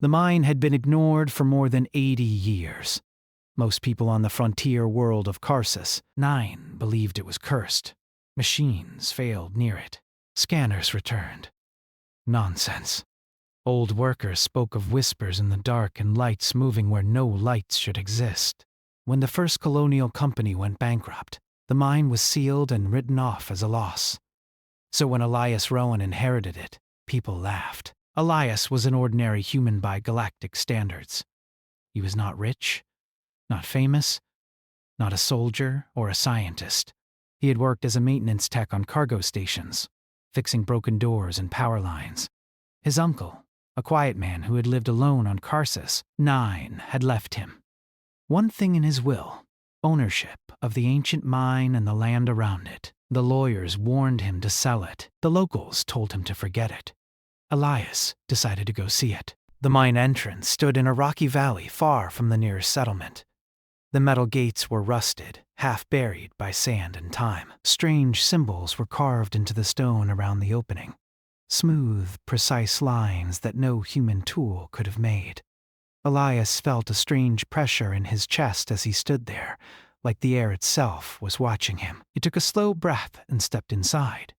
The mine had been ignored for more than 80 years. Most people on the frontier world of Karsus 9 believed it was cursed. Machines failed near it. Scanners returned. Nonsense. Old workers spoke of whispers in the dark and lights moving where no lights should exist. When the first colonial company went bankrupt, the mine was sealed and written off as a loss. So when Elias Rowan inherited it, people laughed. Elias was an ordinary human by galactic standards. He was not rich, not famous, not a soldier or a scientist. He had worked as a maintenance tech on cargo stations, fixing broken doors and power lines. His uncle, a quiet man who had lived alone on Karsus 9, had left him. One thing in his will: ownership of the ancient mine and the land around it. The lawyers warned him to sell it. The locals told him to forget it. Elias decided to go see it. The mine entrance stood in a rocky valley far from the nearest settlement. The metal gates were rusted, half buried by sand and time. Strange symbols were carved into the stone around the opening. Smooth, precise lines that no human tool could have made. Elias felt a strange pressure in his chest as he stood there, like the air itself was watching him. He took a slow breath and stepped inside.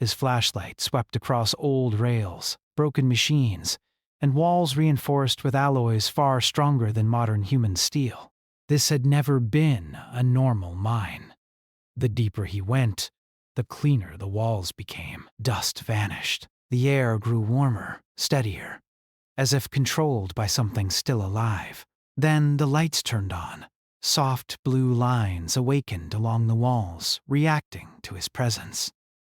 His flashlight swept across old rails, broken machines, and walls reinforced with alloys far stronger than modern human steel. This had never been a normal mine. The deeper he went, the cleaner the walls became. Dust vanished. The air grew warmer, steadier, as if controlled by something still alive. Then the lights turned on. Soft blue lines awakened along the walls, reacting to his presence.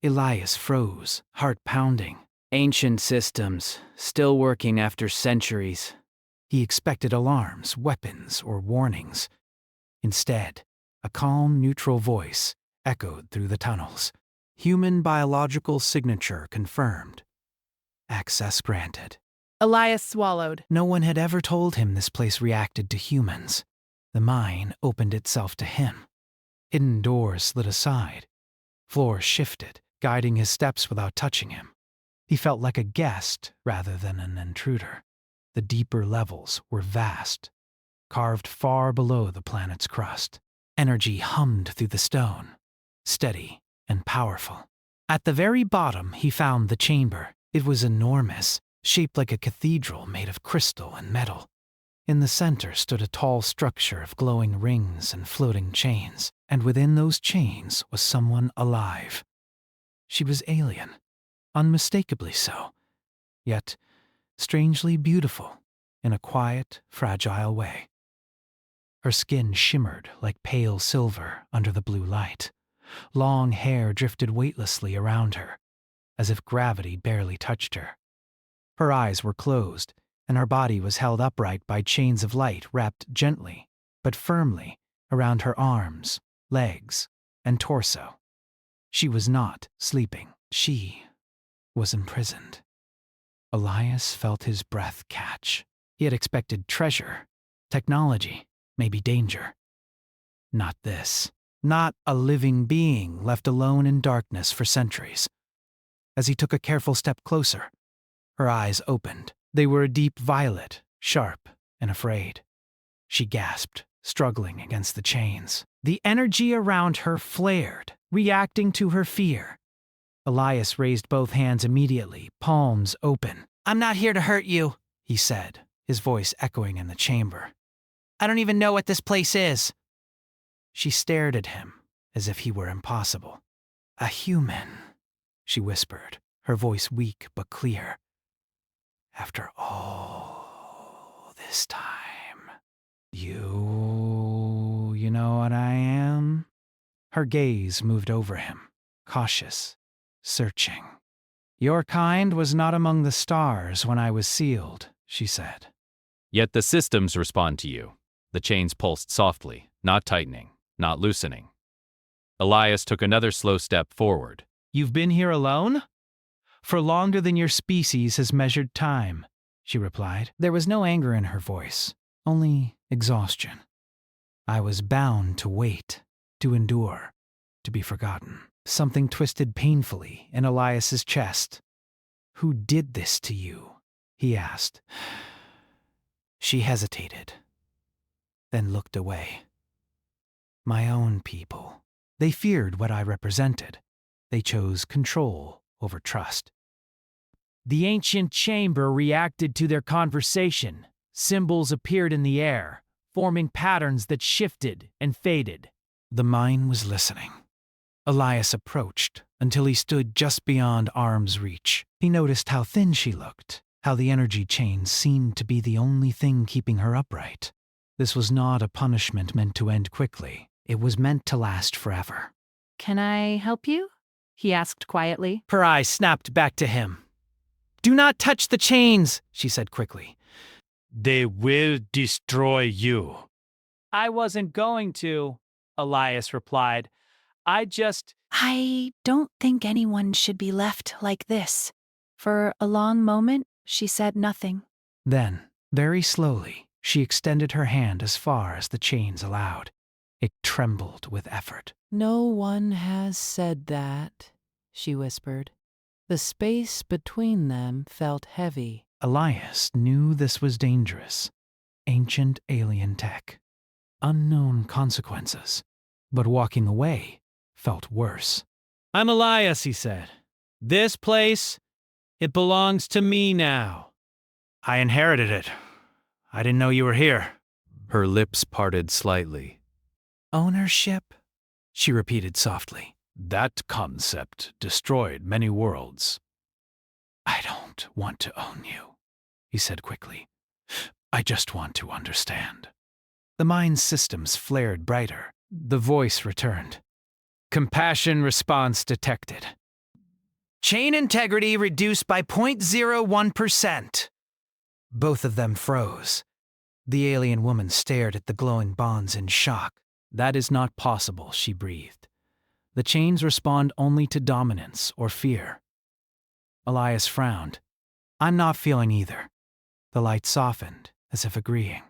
Elias froze, heart pounding. Ancient systems, still working after centuries. He expected alarms, weapons, or warnings. Instead, a calm, neutral voice echoed through the tunnels. Human biological signature confirmed. Access granted. Elias swallowed. No one had ever told him this place reacted to humans. The mine opened itself to him. Hidden doors slid aside. Floors shifted, guiding his steps without touching him. He felt like a guest rather than an intruder. The deeper levels were vast, carved far below the planet's crust. Energy hummed through the stone, steady and powerful. At the very bottom, he found the chamber. It was enormous, shaped like a cathedral made of crystal and metal. In the center stood a tall structure of glowing rings and floating chains, and within those chains was someone alive. She was alien, unmistakably so, yet strangely beautiful in a quiet, fragile way. Her skin shimmered like pale silver under the blue light. Long hair drifted weightlessly around her, as if gravity barely touched her. Her eyes were closed, and her body was held upright by chains of light wrapped gently, but firmly, around her arms, legs, and torso. She was not sleeping. She was imprisoned. Elias felt his breath catch. He had expected treasure, technology, maybe danger. Not this. Not a living being left alone in darkness for centuries. As he took a careful step closer, her eyes opened. They were a deep violet, sharp and afraid. She gasped, struggling against the chains. The energy around her flared, reacting to her fear. Elias raised both hands immediately, palms open. "I'm not here to hurt you," he said, his voice echoing in the chamber. "I don't even know what this place is." She stared at him as if he were impossible. "A human," she whispered, her voice weak but clear. "After all this time, you know what I am?" Her gaze moved over him, cautious, searching. "Your kind was not among the stars when I was sealed," she said. Yet the systems respond to you. The chains pulsed softly, not tightening, not loosening. Elias took another slow step forward. "You've been here alone?" "For longer than your species has measured time," she replied. There was no anger in her voice, only exhaustion. "I was bound to wait, to endure, to be forgotten." Something twisted painfully in Elias's chest. "Who did this to you?" he asked. She hesitated, then looked away. My own people. They feared what I represented. They chose control over trust. The ancient chamber reacted to their conversation. Symbols appeared in the air, forming patterns that shifted and faded. The mine was listening. Elias approached until he stood just beyond arm's reach. He noticed how thin she looked, how the energy chains seemed to be the only thing keeping her upright. This was not a punishment meant to end quickly. It was meant to last forever. "Can I help you?" he asked quietly. Her eyes snapped back to him. "Do not touch the chains," she said quickly. They will destroy you. I wasn't going to, Elias replied. I don't think anyone should be left like this. For a long moment, she said nothing. Then, very slowly, she extended her hand as far as the chains allowed. It trembled with effort. "No one has said that," she whispered. The space between them felt heavy. Elias knew this was dangerous. Ancient alien tech. Unknown consequences. But walking away felt worse. I'm Elias, he said. This place, it belongs to me now. I inherited it. I didn't know you were here. Her lips parted slightly. Ownership? She repeated softly. That concept destroyed many worlds. I don't want to own you, he said quickly. I just want to understand. The mind's systems flared brighter. The voice returned. Compassion response detected. Chain integrity reduced by 0.01%. Both of them froze. The alien woman stared at the glowing bonds in shock. That is not possible, she breathed. The chains respond only to dominance or fear. Elias frowned. I'm not feeling either. The light softened, as if agreeing.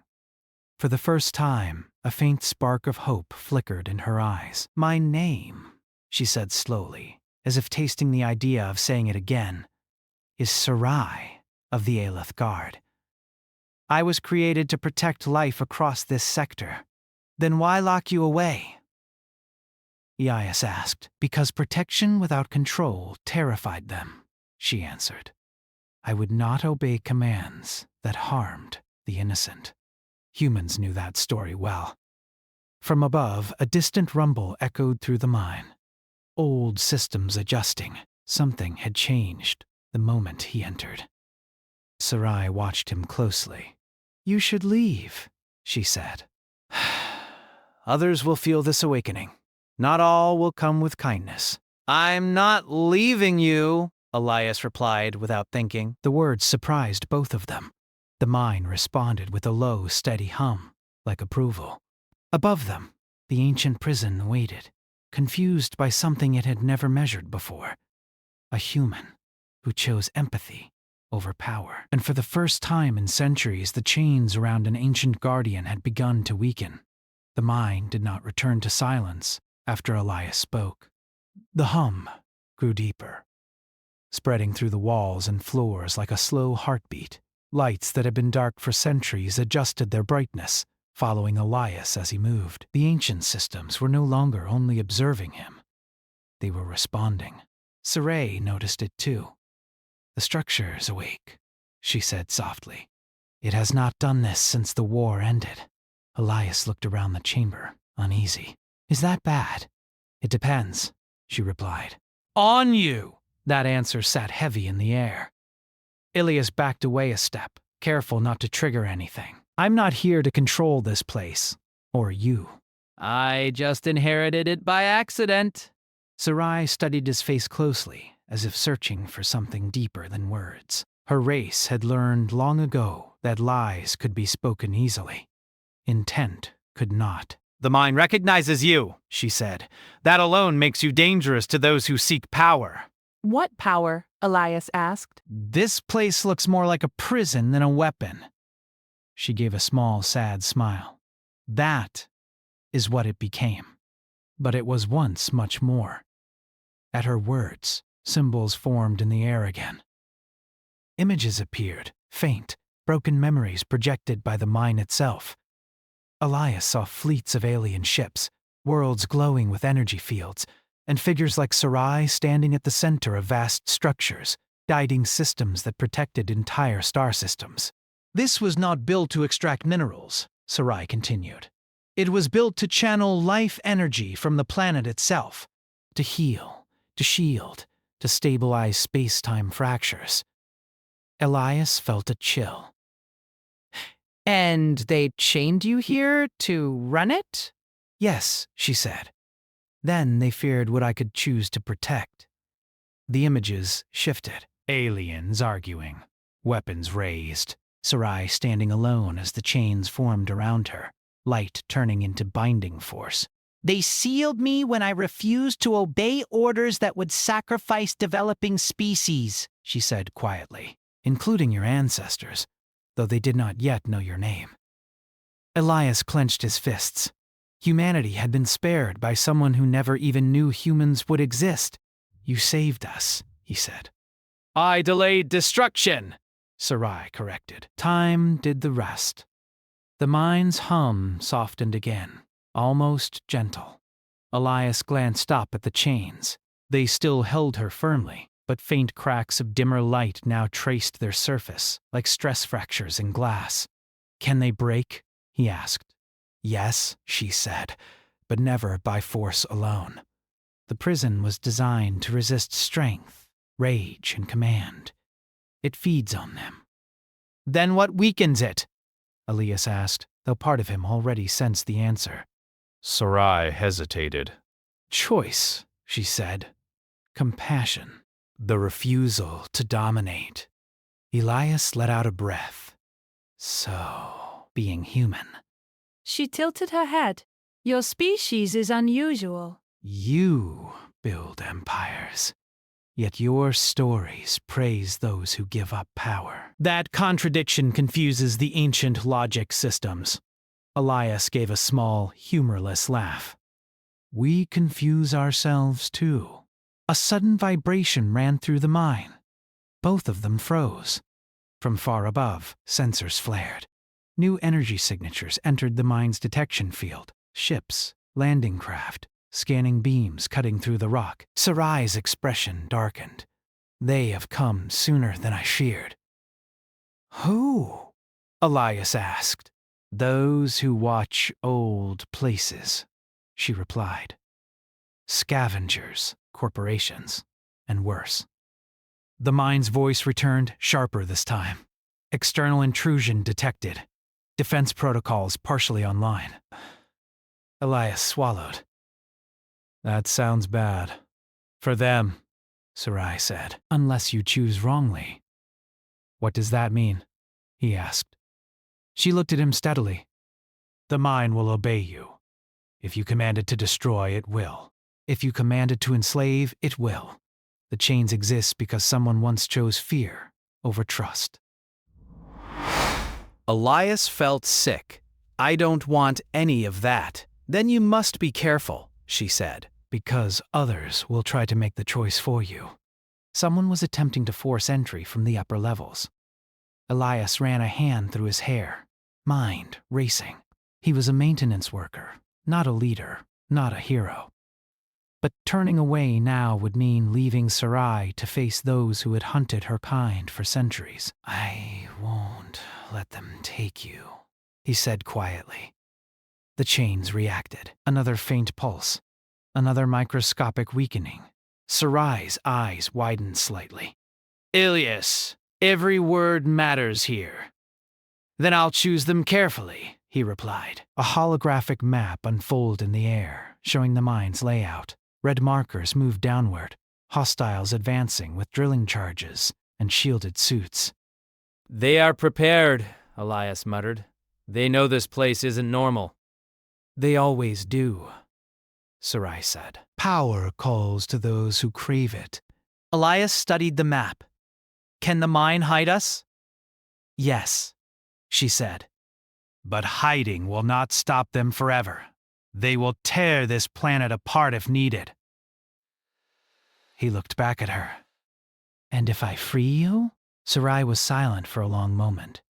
For the first time, a faint spark of hope flickered in her eyes. My name, she said slowly, as if tasting the idea of saying it again, is Sarai of the Aleph Guard. I was created to protect life across this sector. Then why lock you away? Elias asked. Because protection without control terrified them, she answered. I would not obey commands that harmed the innocent. Humans knew that story well. From above, a distant rumble echoed through the mine. Old systems adjusting. Something had changed the moment he entered. Sarai watched him closely. You should leave, she said. Others will feel this awakening. Not all will come with kindness. I'm not leaving you, Elias replied without thinking. The words surprised both of them. The mine responded with a low, steady hum, like approval. Above them, the ancient prison waited, confused by something it had never measured before. A human who chose empathy over power. And for the first time in centuries, the chains around an ancient guardian had begun to weaken. The mine did not return to silence after Elias spoke. The hum grew deeper, spreading through the walls and floors like a slow heartbeat. Lights that had been dark for centuries adjusted their brightness, following Elias as he moved. The ancient systems were no longer only observing him. They were responding. Sarai noticed it too. The structure is awake, she said softly. It has not done this since the war ended. Elias looked around the chamber, uneasy. Is that bad? It depends, she replied. On you! That answer sat heavy in the air. Ilias backed away a step, careful not to trigger anything. I'm not here to control this place, or you. I just inherited it by accident. Sarai studied his face closely, as if searching for something deeper than words. Her race had learned long ago that lies could be spoken easily. Intent could not. The mine recognizes you, she said. That alone makes you dangerous to those who seek power. What power? Elias asked. This place looks more like a prison than a weapon. She gave a small, sad smile. That is what it became. But it was once much more. At her words, symbols formed in the air again. Images appeared, faint, broken memories projected by the mine itself. Elias saw fleets of alien ships, worlds glowing with energy fields, and figures like Sarai standing at the center of vast structures, guiding systems that protected entire star systems. This was not built to extract minerals, Sarai continued. It was built to channel life energy from the planet itself, to heal, to shield, to stabilize space-time fractures. Elias felt a chill. And they chained you here to run it? Yes, she said. Then they feared what I could choose to protect. The images shifted. Aliens arguing, weapons raised, Sarai standing alone as the chains formed around her, light turning into binding force. They sealed me when I refused to obey orders that would sacrifice developing species, she said quietly, including your ancestors, though they did not yet know your name. Elias clenched his fists. Humanity had been spared by someone who never even knew humans would exist. You saved us, he said. I delayed destruction, Sarai corrected. Time did the rest. The mine's hum softened again, almost gentle. Elias glanced up at the chains. They still held her firmly, but faint cracks of dimmer light now traced their surface, like stress fractures in glass. Can they break? He asked. Yes, she said, but never by force alone. The prison was designed to resist strength, rage, and command. It feeds on them. Then what weakens it? Elias asked, though part of him already sensed the answer. Sarai hesitated. Choice, she said. Compassion. The refusal to dominate. Elias let out a breath. So, being human. She tilted her head. Your species is unusual. You build empires. Yet your stories praise those who give up power. That contradiction confuses the ancient logic systems. Elias gave a small, humorless laugh. We confuse ourselves too. A sudden vibration ran through the mine. Both of them froze. From far above, sensors flared. New energy signatures entered the mine's detection field. Ships, landing craft, scanning beams cutting through the rock. Sarai's expression darkened. They have come sooner than I feared. Who? Elias asked. Those who watch old places, she replied. Scavengers, corporations, and worse. The mine's voice returned, sharper this time. External intrusion detected. Defense protocols partially online. Elias swallowed. That sounds bad. For them, Sarai said. Unless you choose wrongly. What does that mean? He asked. She looked at him steadily. The mine will obey you. If you command it to destroy, it will. If you command it to enslave, it will. The chains exist because someone once chose fear over trust. Elias felt sick. I don't want any of that. Then you must be careful, she said, because others will try to make the choice for you. Someone was attempting to force entry from the upper levels. Elias ran a hand through his hair, mind racing. He was a maintenance worker, not a leader, not a hero. But turning away now would mean leaving Sarai to face those who had hunted her kind for centuries. I won't let them take you, he said quietly. The chains reacted. Another faint pulse. Another microscopic weakening. Sarai's eyes widened slightly. Ilias, every word matters here. Then I'll choose them carefully, he replied. A holographic map unfolded in the air, showing the mine's layout. Red markers moved downward, hostiles advancing with drilling charges and shielded suits. They are prepared, Elias muttered. They know this place isn't normal. They always do, Sarai said. Power calls to those who crave it. Elias studied the map. Can the mine hide us? Yes, she said. But hiding will not stop them forever. They will tear this planet apart if needed. He looked back at her. And if I free you? Sarai was silent for a long moment.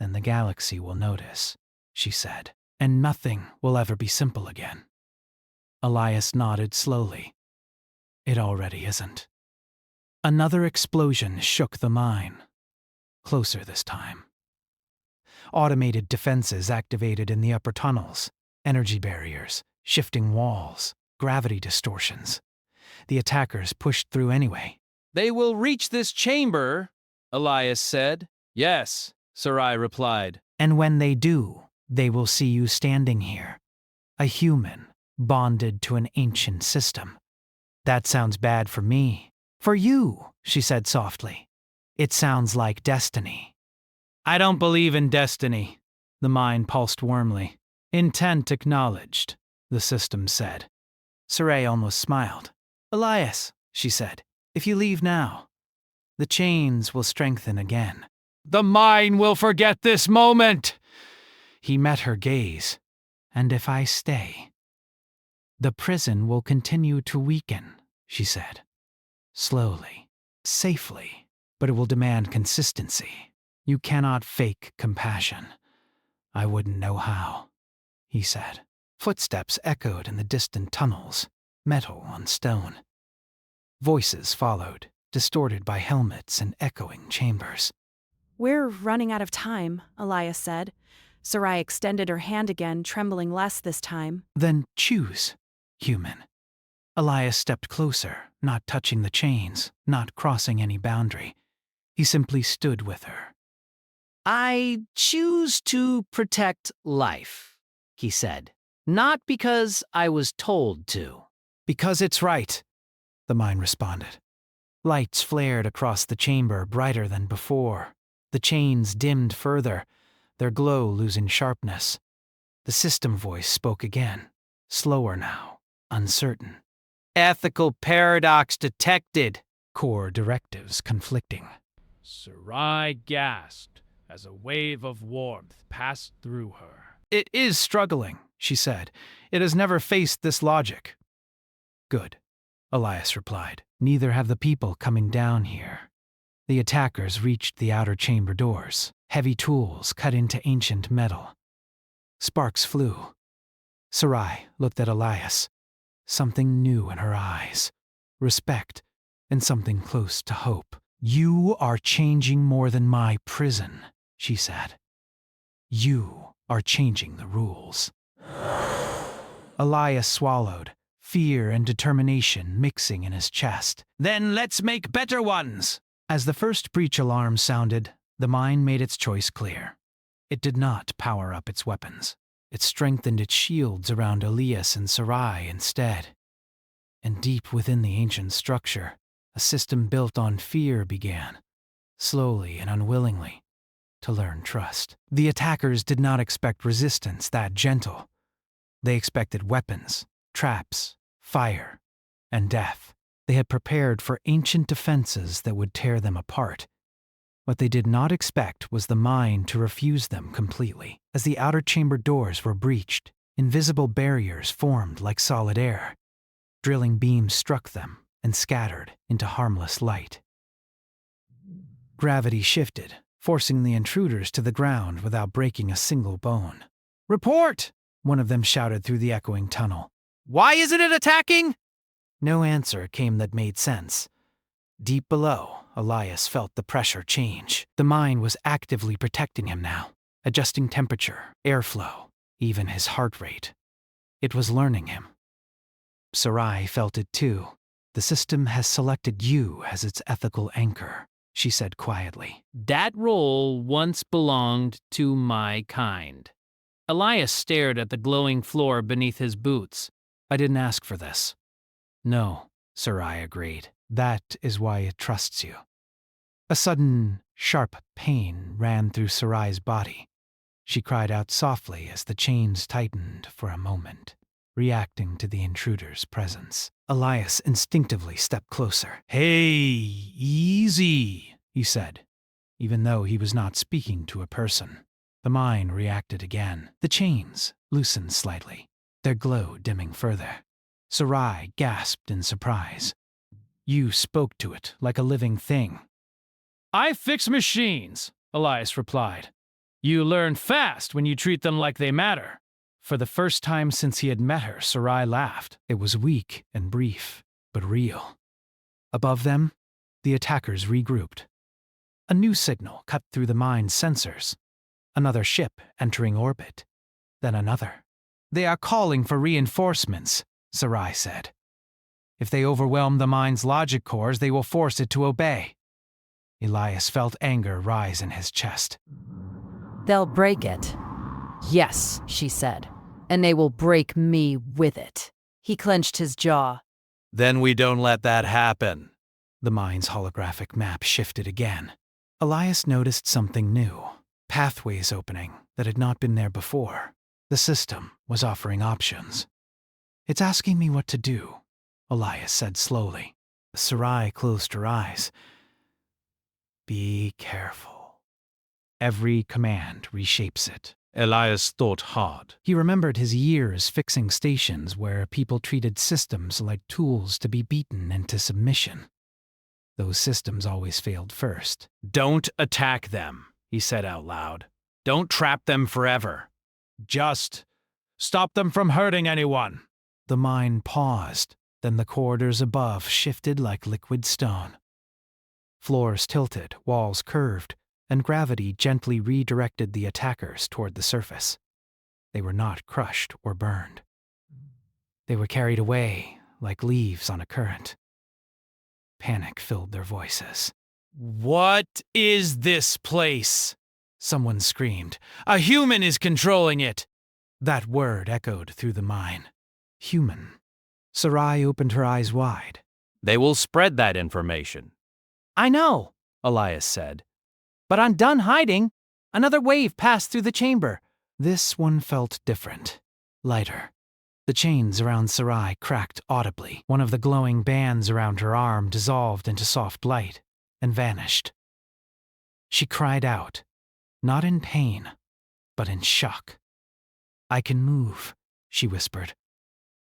then the galaxy will notice, she said, and nothing will ever be simple again. Elias nodded slowly. It already isn't. Another explosion shook the mine. Closer this time. Automated defenses activated in the upper tunnels, energy barriers, shifting walls, gravity distortions. The attackers pushed through anyway. They will reach this chamber, Elias said. Yes, Sarai replied. And when they do, they will see you standing here. A human, bonded to an ancient system. That sounds bad for me. For you, she said softly. It sounds like destiny. I don't believe in destiny, the mind pulsed warmly. Intent acknowledged, the system said. Sarai almost smiled. Elias, she said, if you leave now, the chains will strengthen again. The mine will forget this moment. He met her gaze. And if I stay, the prison will continue to weaken, she said. Slowly, safely, but it will demand consistency. You cannot fake compassion. I wouldn't know how, he said. Footsteps echoed in the distant tunnels, metal on stone. Voices followed, distorted by helmets and echoing chambers. We're running out of time, Elias said. Sarai extended her hand again, trembling less this time. Then choose, human. Elias stepped closer, not touching the chains, not crossing any boundary. He simply stood with her. I choose to protect life, he said. Not because I was told to. Because it's right, the mine responded. Lights flared across the chamber, brighter than before. The chains dimmed further, their glow losing sharpness. The system voice spoke again, slower now, uncertain. Ethical paradox detected, core directives conflicting. Sarai gasped as a wave of warmth passed through her. It is struggling, she said. It has never faced this logic. Good, Elias replied. Neither have the people coming down here. The attackers reached the outer chamber doors. Heavy tools cut into ancient metal. Sparks flew. Sarai looked at Elias. Something new in her eyes. Respect, and something close to hope. You are changing more than my prison, she said. You are changing the rules. Elias swallowed, fear and determination mixing in his chest. Then let's make better ones! As the first breach alarm sounded, the mine made its choice clear. It did not power up its weapons. It strengthened its shields around Elias and Sarai instead. And deep within the ancient structure, a system built on fear began, slowly and unwillingly, to learn trust. The attackers did not expect resistance that gentle. They expected weapons, traps, fire, and death. They had prepared for ancient defenses that would tear them apart. What they did not expect was the mine to refuse them completely. As the outer chamber doors were breached, invisible barriers formed like solid air. Drilling beams struck them and scattered into harmless light. Gravity shifted, forcing the intruders to the ground without breaking a single bone. Report! One of them shouted through the echoing tunnel. Why isn't it attacking? No answer came that made sense. Deep below, Elias felt the pressure change. The mine was actively protecting him now, adjusting temperature, airflow, even his heart rate. It was learning him. Sarai felt it too. The system has selected you as its ethical anchor, she said quietly. That role once belonged to my kind. Elias stared at the glowing floor beneath his boots. I didn't ask for this. No, Sarai agreed. That is why it trusts you. A sudden, sharp pain ran through Sarai's body. She cried out softly as the chains tightened for a moment, reacting to the intruder's presence. Elias instinctively stepped closer. Hey, easy, he said, even though he was not speaking to a person. The mine reacted again. The chains loosened slightly, their glow dimming further. Sarai gasped in surprise. You spoke to it like a living thing. I fix machines, Elias replied. You learn fast when you treat them like they matter. For the first time since he had met her, Sarai laughed. It was weak and brief, but real. Above them, the attackers regrouped. A new signal cut through the mine's sensors. Another ship entering orbit. Then another. They are calling for reinforcements, Sarai said. If they overwhelm the mine's logic cores, they will force it to obey. Elias felt anger rise in his chest. They'll break it. Yes, she said. And they will break me with it. He clenched his jaw. Then we don't let that happen. The mine's holographic map shifted again. Elias noticed something new. Pathways opening that had not been there before. The system was offering options. It's asking me what to do, Elias said slowly. Sarai closed her eyes. Be careful. Every command reshapes it. Elias thought hard. He remembered his years fixing stations where people treated systems like tools to be beaten into submission. Those systems always failed first. Don't attack them, he said out loud. Don't trap them forever. Just stop them from hurting anyone. The mine paused, then the corridors above shifted like liquid stone. Floors tilted, walls curved, and gravity gently redirected the attackers toward the surface. They were not crushed or burned. They were carried away like leaves on a current. Panic filled their voices. What is this place? Someone screamed. A human is controlling it. That word echoed through the mine. Human. Sarai opened her eyes wide. They will spread that information. I know, Elias said. But I'm done hiding. Another wave passed through the chamber. This one felt different. Lighter. The chains around Sarai cracked audibly. One of the glowing bands around her arm dissolved into soft light and vanished. She cried out, not in pain, but in shock. I can move, she whispered.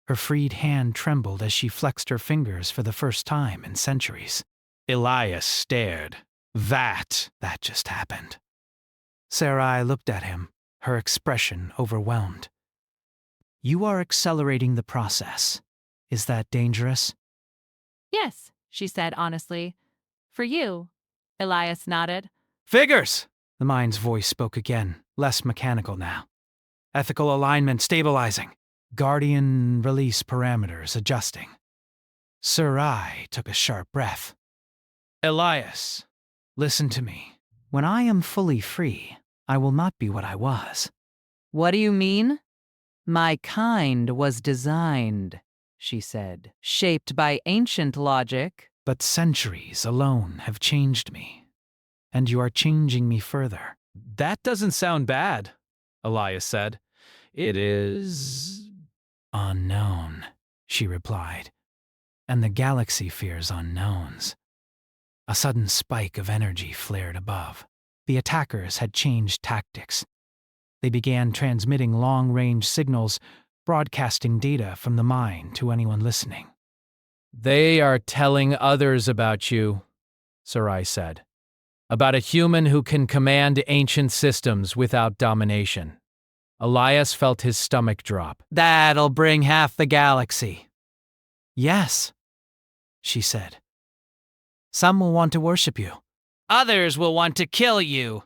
Her freed hand trembled as she flexed her fingers for the first time in centuries. Elias stared. That just happened. Sarai looked at him, her expression overwhelmed. You are accelerating the process. Is that dangerous? Yes, she said honestly. For you. Elias nodded. Figures! The mine's voice spoke again, less mechanical now. Ethical alignment stabilizing. Guardian release parameters adjusting. Sarai took a sharp breath. Elias, listen to me. When I am fully free, I will not be what I was. What do you mean? My kind was designed, she said, shaped by ancient logic. But centuries alone have changed me. And you are changing me further. That doesn't sound bad, Elias said. It is unknown, she replied. And the galaxy fears unknowns. A sudden spike of energy flared above. The attackers had changed tactics. They began transmitting long-range signals, broadcasting data from the mine to anyone listening. They are telling others about you, Sarai said. About a human who can command ancient systems without domination. Elias felt his stomach drop. That'll bring half the galaxy. Yes, she said. Some will want to worship you. Others will want to kill you.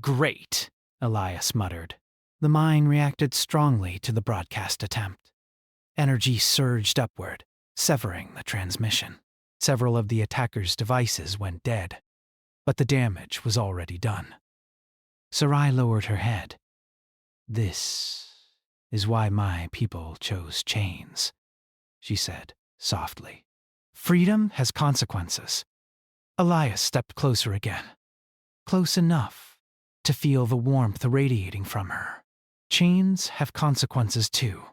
Great, Elias muttered. The mine reacted strongly to the broadcast attempt. Energy surged upward, severing the transmission. Several of the attackers' devices went dead, but the damage was already done. Sarai lowered her head. This is why my people chose chains, she said softly. Freedom has consequences. Elias stepped closer again, close enough to feel the warmth radiating from her. Chains have consequences too.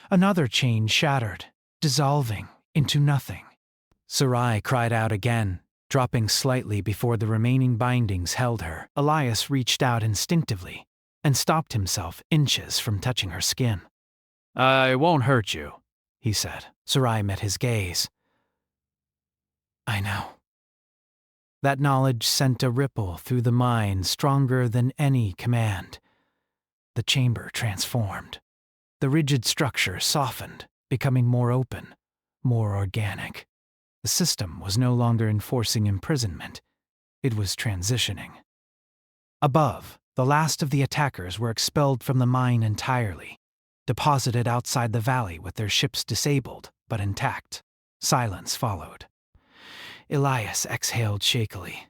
Another chain shattered, dissolving into nothing. Sarai cried out again, dropping slightly before the remaining bindings held her. Elias reached out instinctively and stopped himself inches from touching her skin. I won't hurt you, he said. Sarai met his gaze. I know. That knowledge sent a ripple through the mind stronger than any command. The chamber transformed. The rigid structure softened, becoming more open, more organic. The system was no longer enforcing imprisonment. It was transitioning. Above, the last of the attackers were expelled from the mine entirely, deposited outside the valley with their ships disabled but intact. Silence followed. Elias exhaled shakily.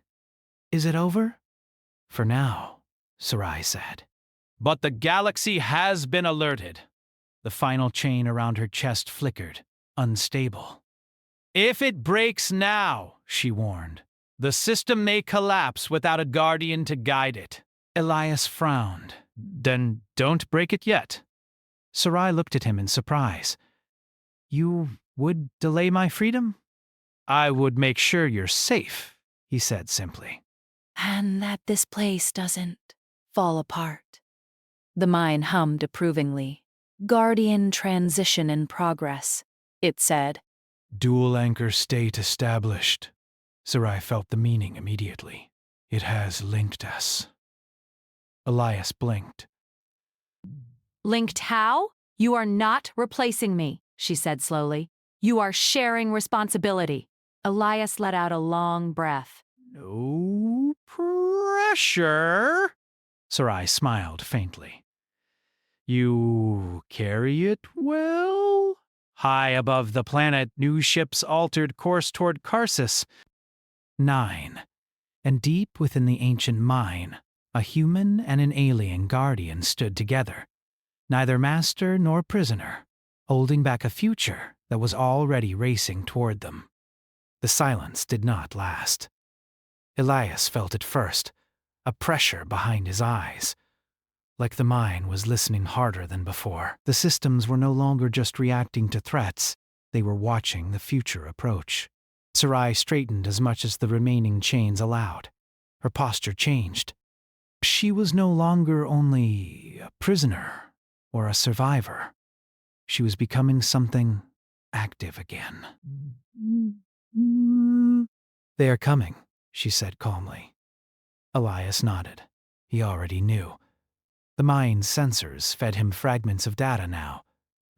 Is it over? For now, Sarai said. But the galaxy has been alerted. The final chain around her chest flickered, unstable. If it breaks now, she warned, the system may collapse without a guardian to guide it. Elias frowned. Then don't break it yet. Sarai looked at him in surprise. You would delay my freedom? I would make sure you're safe, he said simply. And that this place doesn't fall apart. The mine hummed approvingly. Guardian transition in progress, it said. Dual anchor state established. Sarai felt the meaning immediately. It has linked us. Elias blinked. Linked how? You are not replacing me, she said slowly. You are sharing responsibility. Elias let out a long breath. No pressure. Sarai smiled faintly. You carry it well? High above the planet, new ships altered course toward Karsus. 9. And deep within the ancient mine, a human and an alien guardian stood together, neither master nor prisoner, holding back a future that was already racing toward them. The silence did not last. Elias felt it first, a pressure behind his eyes. Like the mine was listening harder than before. The systems were no longer just reacting to threats, they were watching the future approach. Sarai straightened as much as the remaining chains allowed. Her posture changed. She was no longer only a prisoner or a survivor. She was becoming something active again. They are coming, she said calmly. Elias nodded. He already knew. The mine's sensors fed him fragments of data now,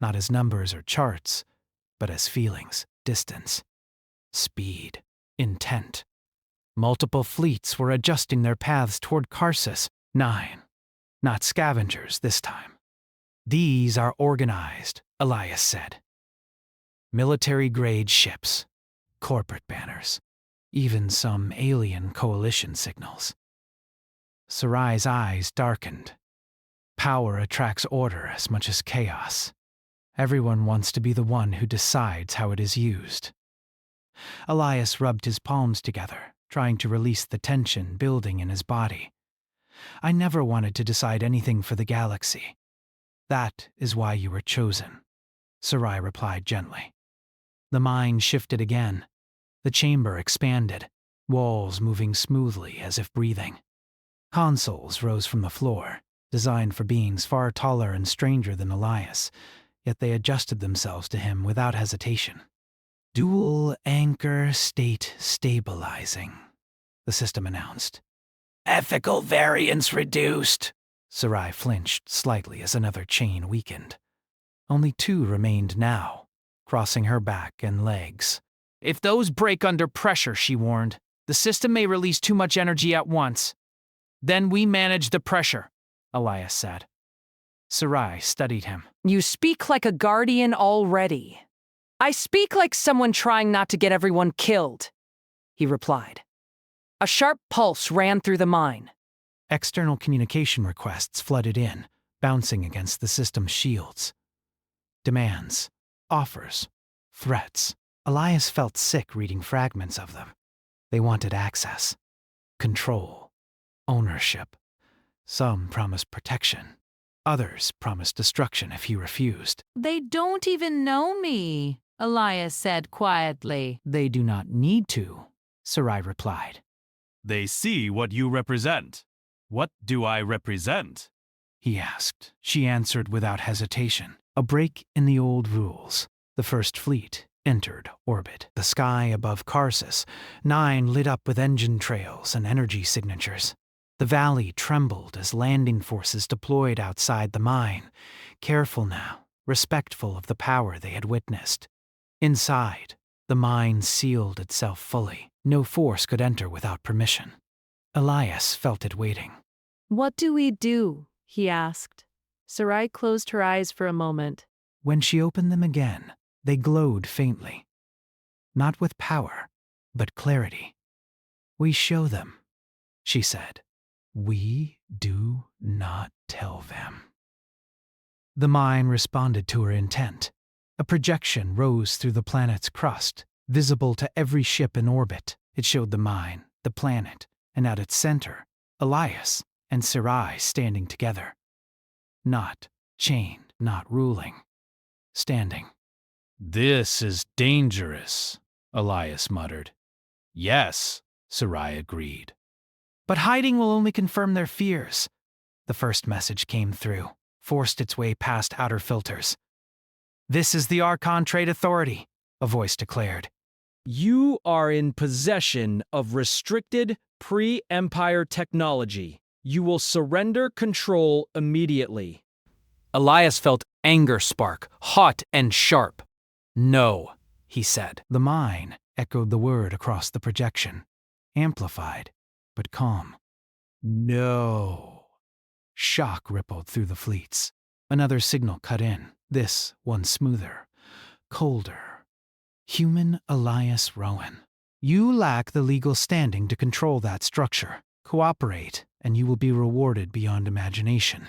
not as numbers or charts, but as feelings, distance, speed, intent. Multiple fleets were adjusting their paths toward Karsus. 9. Not scavengers this time. These are organized, Elias said. Military-grade ships, corporate banners, even some alien coalition signals. Sarai's eyes darkened. Power attracts order as much as chaos. Everyone wants to be the one who decides how it is used. Elias rubbed his palms together, trying to release the tension building in his body. I never wanted to decide anything for the galaxy. That is why you were chosen, Sarai replied gently. The mind shifted again. The chamber expanded, walls moving smoothly as if breathing. Consoles rose from the floor, designed for beings far taller and stranger than Elias, yet they adjusted themselves to him without hesitation. Dual anchor state stabilizing, the system announced. Ethical variance reduced. Sarai flinched slightly as another chain weakened. Only 2 remained now, crossing her back and legs. If those break under pressure, she warned, the system may release too much energy at once. Then we manage the pressure, Elias said. Sarai studied him. You speak like a guardian already. I speak like someone trying not to get everyone killed, he replied. A sharp pulse ran through the mine. External communication requests flooded in, bouncing against the system's shields. Demands, offers, threats. Elias felt sick reading fragments of them. They wanted access, control, ownership. Some promised protection. Others promised destruction if he refused. They don't even know me, Elias said quietly. They do not need to, Sarai replied. They see what you represent. What do I represent? He asked. She answered without hesitation. A break in the old rules. The First Fleet, entered orbit. The sky above Karsus, 9 lit up with engine trails and energy signatures. The valley trembled as landing forces deployed outside the mine, careful now, respectful of the power they had witnessed. Inside, the mine sealed itself fully. No force could enter without permission. Elias felt it waiting. What do we do? He asked. Sarai closed her eyes for a moment. When she opened them again, they glowed faintly. Not with power, but clarity. We show them, she said. We do not tell them. The mine responded to her intent. A projection rose through the planet's crust, visible to every ship in orbit. It showed the mine, the planet, and at its center, Elias and Sarai standing together. Not chained, not ruling. Standing. This is dangerous, Elias muttered. Yes, Sarai agreed. But hiding will only confirm their fears. The first message came through, forced its way past outer filters. This is the Archon Trade Authority, a voice declared. You are in possession of restricted pre-Empire technology. You will surrender control immediately. Elias felt anger spark, hot and sharp. No, he said. The mine echoed the word across the projection, amplified, but calm. No. Shock rippled through the fleets. Another signal cut in, this one smoother, colder. Human Elias Rowan. You lack the legal standing to control that structure. Cooperate, and you will be rewarded beyond imagination.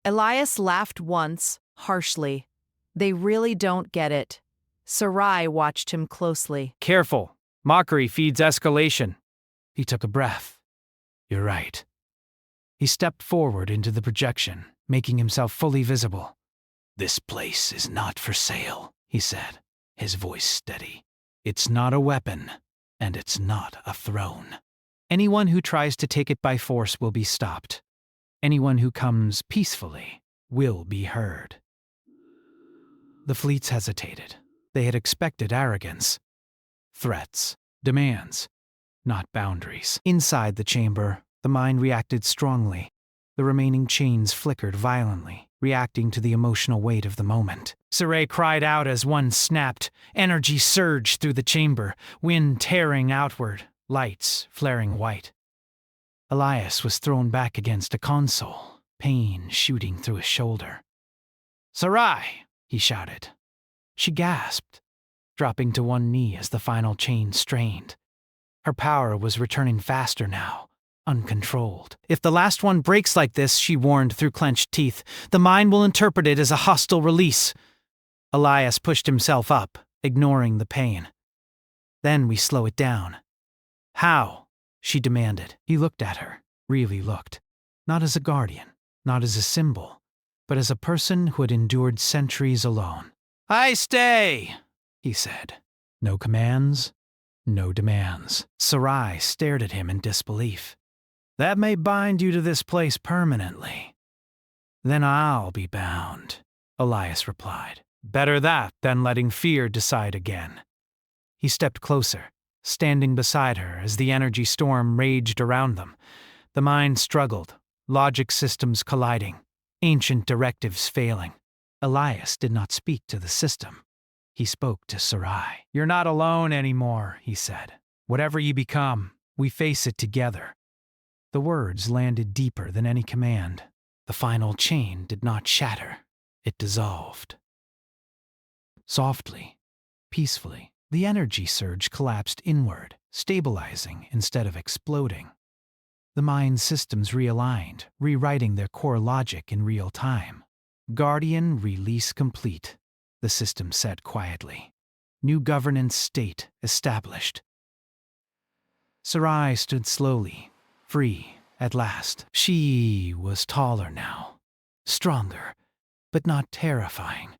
Elias laughed once, harshly. They really don't get it. Sarai watched him closely. Careful. Mockery feeds escalation. He took a breath. You're right. He stepped forward into the projection, making himself fully visible. This place is not for sale, he said, his voice steady. It's not a weapon, and it's not a throne. Anyone who tries to take it by force will be stopped. Anyone who comes peacefully will be heard. The fleets hesitated. They had expected arrogance. Threats, demands, not boundaries. Inside the chamber, the mind reacted strongly. The remaining chains flickered violently, reacting to the emotional weight of the moment. Sarai cried out as one snapped. Energy surged through the chamber, wind tearing outward, lights flaring white. Elias was thrown back against a console, pain shooting through his shoulder. Sarai, he shouted. She gasped, dropping to one knee as the final chain strained. Her power was returning faster now, uncontrolled. If the last one breaks like this, she warned through clenched teeth, the mind will interpret it as a hostile release. Elias pushed himself up, ignoring the pain. Then we slow it down. How? She demanded. He looked at her, really looked. Not as a guardian, not as a symbol, but as a person who had endured centuries alone. I stay, he said. No commands, no demands. Sarai stared at him in disbelief. That may bind you to this place permanently. Then I'll be bound, Elias replied. Better that than letting fear decide again. He stepped closer, standing beside her as the energy storm raged around them. The mind struggled, logic systems colliding, ancient directives failing. Elias did not speak to the system. He spoke to Sarai. You're not alone anymore, he said. Whatever you become, we face it together. The words landed deeper than any command. The final chain did not shatter. It dissolved. Softly, peacefully, the energy surge collapsed inward, stabilizing instead of exploding. The mind systems realigned, rewriting their core logic in real time. Guardian release complete, the system said quietly. New governance state established. Sarai stood slowly, free at last. She was taller now, stronger, but not terrifying.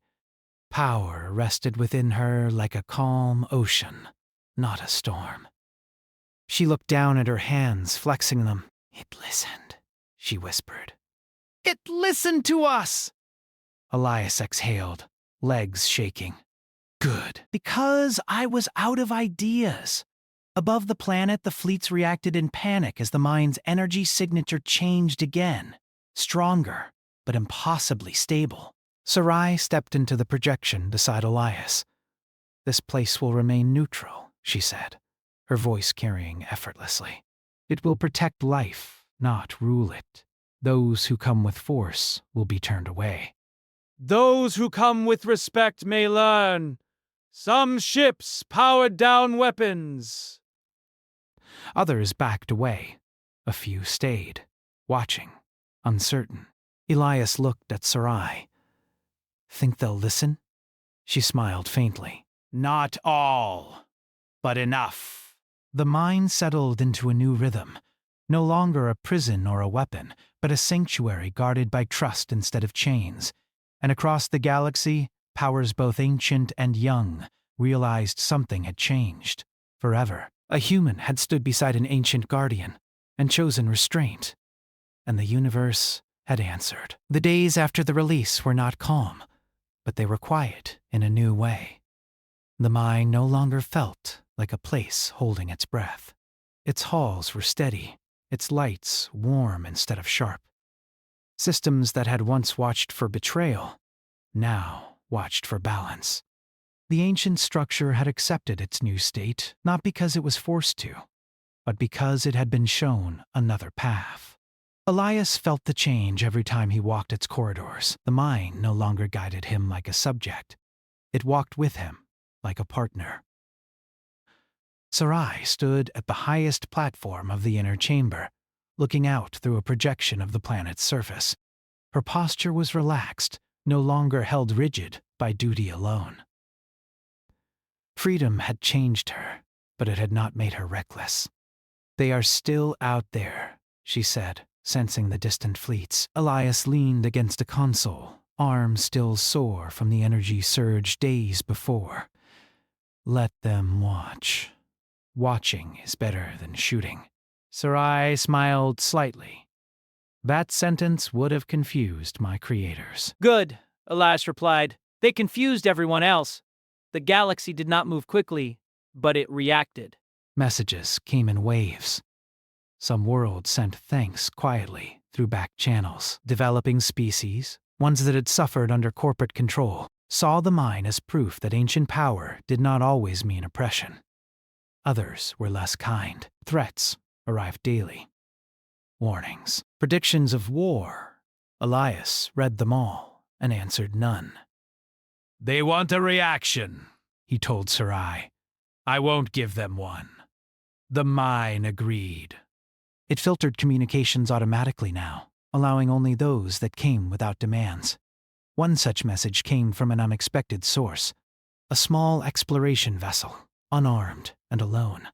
Power rested within her like a calm ocean, not a storm. She looked down at her hands, flexing them. It listened, she whispered. It listened to us! Elias exhaled, legs shaking. Good. Because I was out of ideas. Above the planet, the fleets reacted in panic as the mine's energy signature changed again. Stronger, but impossibly stable. Sarai stepped into the projection beside Elias. "This place will remain neutral," she said, her voice carrying effortlessly. "It will protect life, not rule it. Those who come with force will be turned away." Those who come with respect may learn. Some ships powered down weapons. Others backed away. A few stayed, watching, uncertain. Elias looked at Sarai. "Think they'll listen?" She smiled faintly. "Not all, but enough." The mine settled into a new rhythm. No longer a prison or a weapon, but a sanctuary guarded by trust instead of chains. And across the galaxy, powers both ancient and young realized something had changed. Forever, a human had stood beside an ancient guardian and chosen restraint. And the universe had answered. The days after the release were not calm, but they were quiet in a new way. The mine no longer felt like a place holding its breath. Its halls were steady, its lights warm instead of sharp. Systems that had once watched for betrayal now watched for balance. The ancient structure had accepted its new state, not because it was forced to, but because it had been shown another path. Elias felt the change every time he walked its corridors. The mine no longer guided him like a subject. It walked with him like a partner. Sarai stood at the highest platform of the inner chamber, looking out through a projection of the planet's surface. Her posture was relaxed, no longer held rigid by duty alone. Freedom had changed her, but it had not made her reckless. "They are still out there," she said, sensing the distant fleets. Elias leaned against a console, arms still sore from the energy surge days before. "Let them watch. Watching is better than shooting." Sarai smiled slightly. "That sentence would have confused my creators." Good, Elias replied. They confused everyone else. The galaxy did not move quickly, but it reacted. Messages came in waves. Some worlds sent thanks quietly through back channels. Developing species, ones that had suffered under corporate control, saw the mine as proof that ancient power did not always mean oppression. Others were less kind. Threats arrived daily. Warnings. Predictions of war. Elias read them all and answered none. They want a reaction, He told Sarai. I won't give them one. The mine agreed. It filtered communications automatically now, allowing only those that came without demands. One such message came from an unexpected source. A small exploration vessel, unarmed and alone,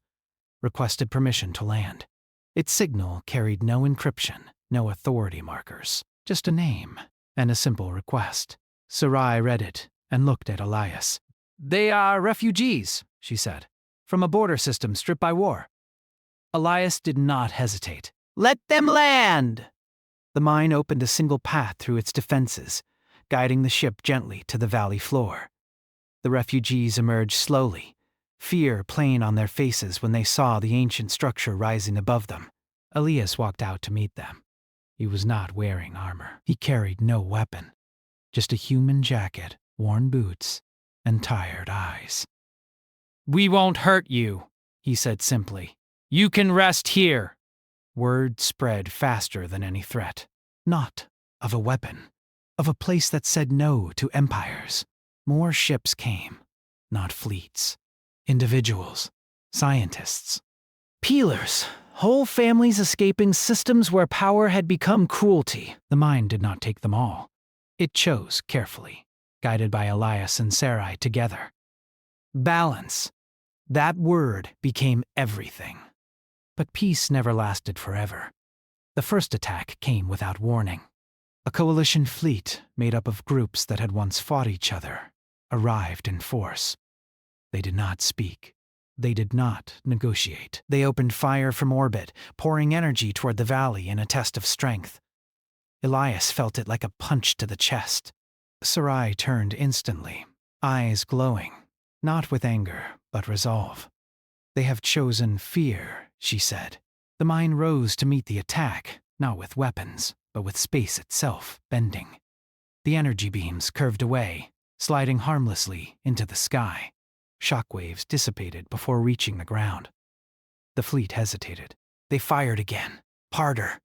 requested permission to land. Its signal carried no encryption, no authority markers, just a name and a simple request. Sarai read it and looked at Elias. "They are refugees," she said, "from a border system stripped by war." Elias did not hesitate. "Let them land!" The mine opened a single path through its defenses, guiding the ship gently to the valley floor. The refugees emerged slowly, fear plain on their faces when they saw the ancient structure rising above them. Elias walked out to meet them. He was not wearing armor. He carried no weapon, just a human jacket, worn boots, and tired eyes. "We won't hurt you," he said simply. "You can rest here." Word spread faster than any threat. Not of a weapon, of a place that said no to empires. More ships came, not fleets. Individuals, scientists, peelers, whole families escaping systems where power had become cruelty. The mine did not take them all. It chose carefully, guided by Elias and Sarai together. Balance. That word became everything. But peace never lasted forever. The first attack came without warning. A coalition fleet made up of groups that had once fought each other arrived in force. They did not speak. They did not negotiate. They opened fire from orbit, pouring energy toward the valley in a test of strength. Elias felt it like a punch to the chest. Sarai turned instantly, eyes glowing, Not with anger, but resolve. They have chosen fear, she said. The mine rose to meet the attack, not with weapons, but with space itself bending. The energy beams curved away, sliding harmlessly into the sky. Shockwaves dissipated before reaching the ground. The fleet hesitated. They fired again, harder.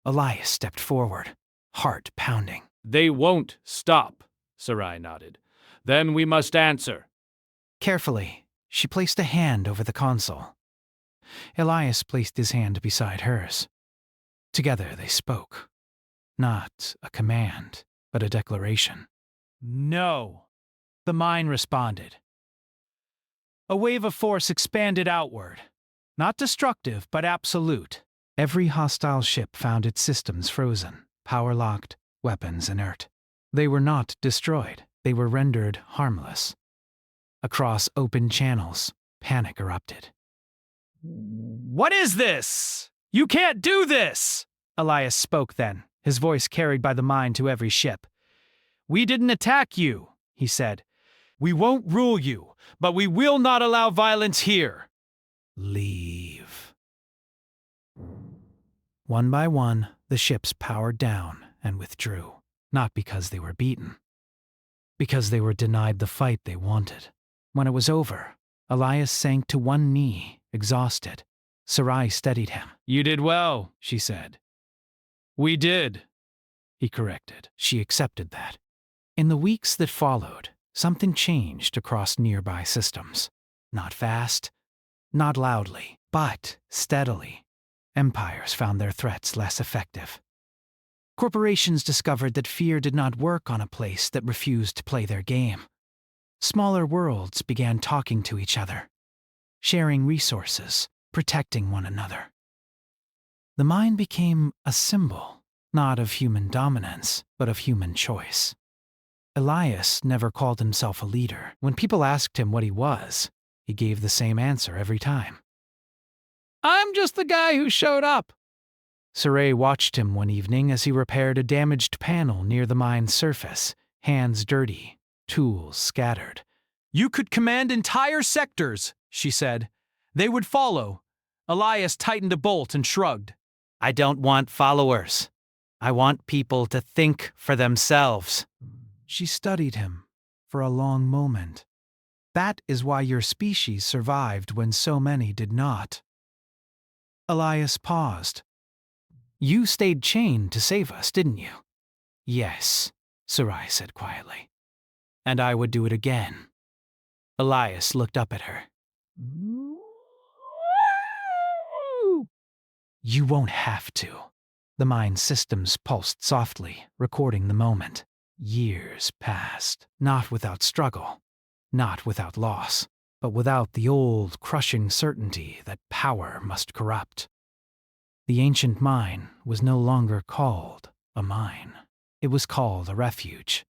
Elias stepped forward, heart pounding. They won't stop, Sarai nodded. Then we must answer. Carefully, she placed a hand over the console. Elias placed his hand beside hers. Together they spoke. Not a command, but a declaration. No, the mine responded. A wave of force expanded outward. Not destructive, but absolute. Every hostile ship found its systems frozen, power locked, weapons inert. They were not destroyed. They were rendered harmless. Across open channels, panic erupted. What is this? You can't do this! Elias spoke then, his voice carried by the mine to every ship. We didn't attack you, he said. We won't rule you, but we will not allow violence here. Leave. One by one, the ships powered down and withdrew, not because they were beaten, because they were denied the fight they wanted. When it was over, Elias sank to one knee, exhausted. Sarai steadied him. You did well, she said. We did, he corrected. She accepted that. In the weeks that followed, something changed across nearby systems. Not fast, not loudly, but steadily. Empires found their threats less effective. Corporations discovered that fear did not work on a place that refused to play their game. Smaller worlds began talking to each other, sharing resources, protecting one another. The mine became a symbol, not of human dominance, but of human choice. Elias never called himself a leader. When people asked him what he was, he gave the same answer every time. I'm just the guy who showed up. Sarai watched him one evening as he repaired a damaged panel near the mine's surface, hands dirty, tools scattered. You could command entire sectors, she said. They would follow. Elias tightened a bolt and shrugged. I don't want followers. I want people to think for themselves. She studied him for a long moment. That is why your species survived when so many did not. Elias paused. You stayed chained to save us, didn't you? Yes, Sarai said quietly. And I would do it again. Elias looked up at her. You won't have to. The mine's systems pulsed softly, recording the moment. Years passed, not without struggle, not without loss, but without the old, crushing certainty that power must corrupt. The ancient mine was no longer called a mine. It was called a refuge.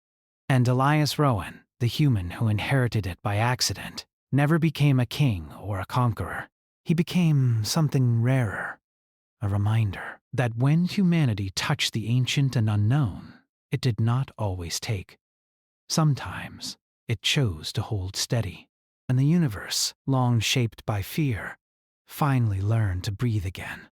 And Elias Rowan, the human who inherited it by accident, never became a king or a conqueror. He became something rarer, a reminder that when humanity touched the ancient and unknown, it did not always take. Sometimes it chose to hold steady, and the universe, long shaped by fear, finally learned to breathe again.